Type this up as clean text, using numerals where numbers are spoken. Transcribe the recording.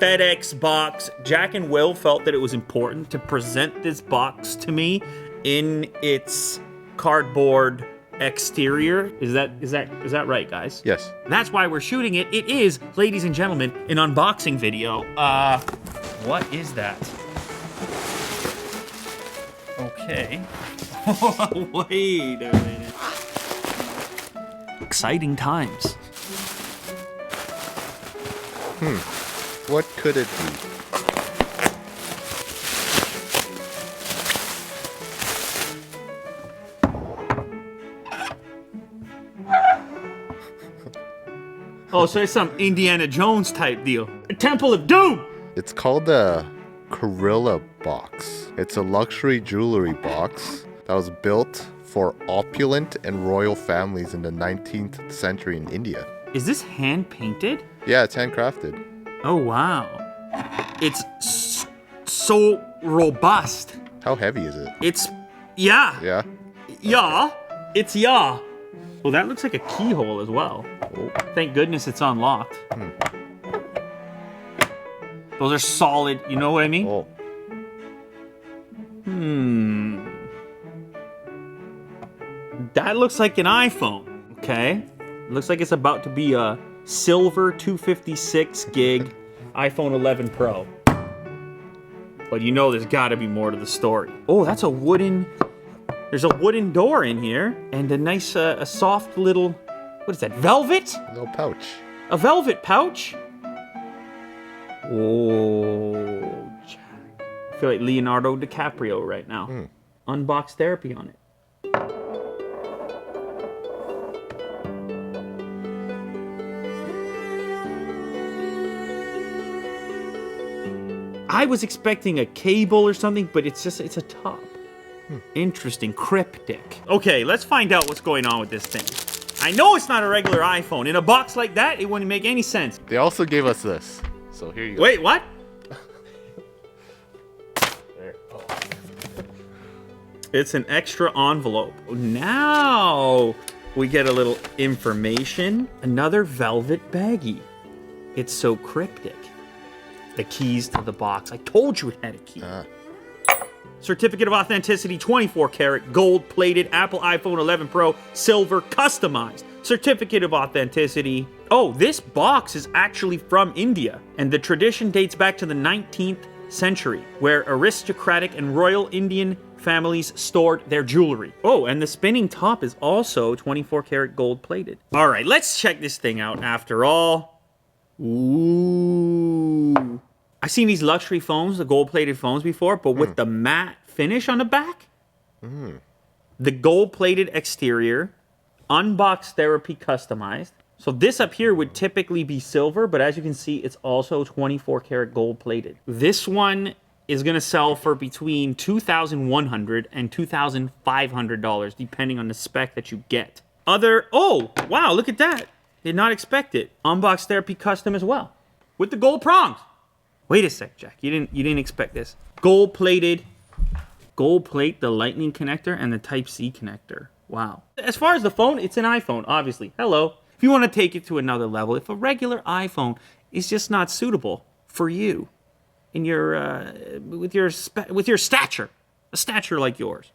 FedEx box. Jack and Will felt that it was important to present this box to me in its cardboard exterior. Is that right, guys? Yes. That's why we're shooting it. It is, ladies and gentlemen, an unboxing video. What is that? Okay. Wait a minute. Exciting times. What could it be? Oh, so it's some Indiana Jones type deal. A Temple of Doom! It's called the Gorilla Box. It's a luxury jewelry box that was built for opulent and royal families in the 19th century in India. Is this hand painted? Yeah, it's handcrafted. Oh, wow. It's so robust. How heavy is it? It's, yeah. Yeah? Yeah. It's yeah. Well, that looks like a keyhole as well. Oh. Thank goodness it's unlocked. Those are solid, you know what I mean? Oh. That looks like an iPhone, okay? Looks like it's about to be a silver 256 gig iPhone 11 Pro. But you know there's gotta be more to the story. Oh, that's a wooden... There's a wooden door in here, and a nice, a soft little... What is that, velvet? Little pouch. A velvet pouch? Oh, Jack. I feel like Leonardo DiCaprio right now. Unbox therapy on it. I was expecting a cable or something, but it's a top. Interesting, cryptic. Okay, let's find out what's going on with this thing. I know it's not a regular iPhone. In a box like that, it wouldn't make any sense. They also gave us this. So here you go. Wait, what? There. Oh. It's an extra envelope. Now we get a little information. Another velvet baggie. It's so cryptic. The keys to the box. I told you it had a key. Certificate of authenticity, 24 karat, gold plated, Apple iPhone 11 Pro, silver, customized. Certificate of authenticity. Oh, this box is actually from India, and the tradition dates back to the 19th century, where aristocratic and royal Indian families stored their jewelry. Oh, and the spinning top is also 24 karat gold plated. All right, let's check this thing out after all. Ooh. I've seen these luxury phones, the gold-plated phones before, but with the matte finish on the back. The gold-plated exterior, Unbox therapy customized. So this up here would typically be silver, but as you can see, it's also 24 karat gold-plated. This one is going to sell for between $2,100 and $2,500, depending on the spec that you get. Oh, wow, look at that. Did not expect it. Unbox therapy custom as well, with the gold prongs. Wait a sec, Jack. You didn't expect this. Gold plate, the lightning connector, and the Type-C connector. Wow. As far as the phone, it's an iPhone, obviously. Hello. If you want to take it to another level, if a regular iPhone is just not suitable for you in your with your stature, a stature like yours,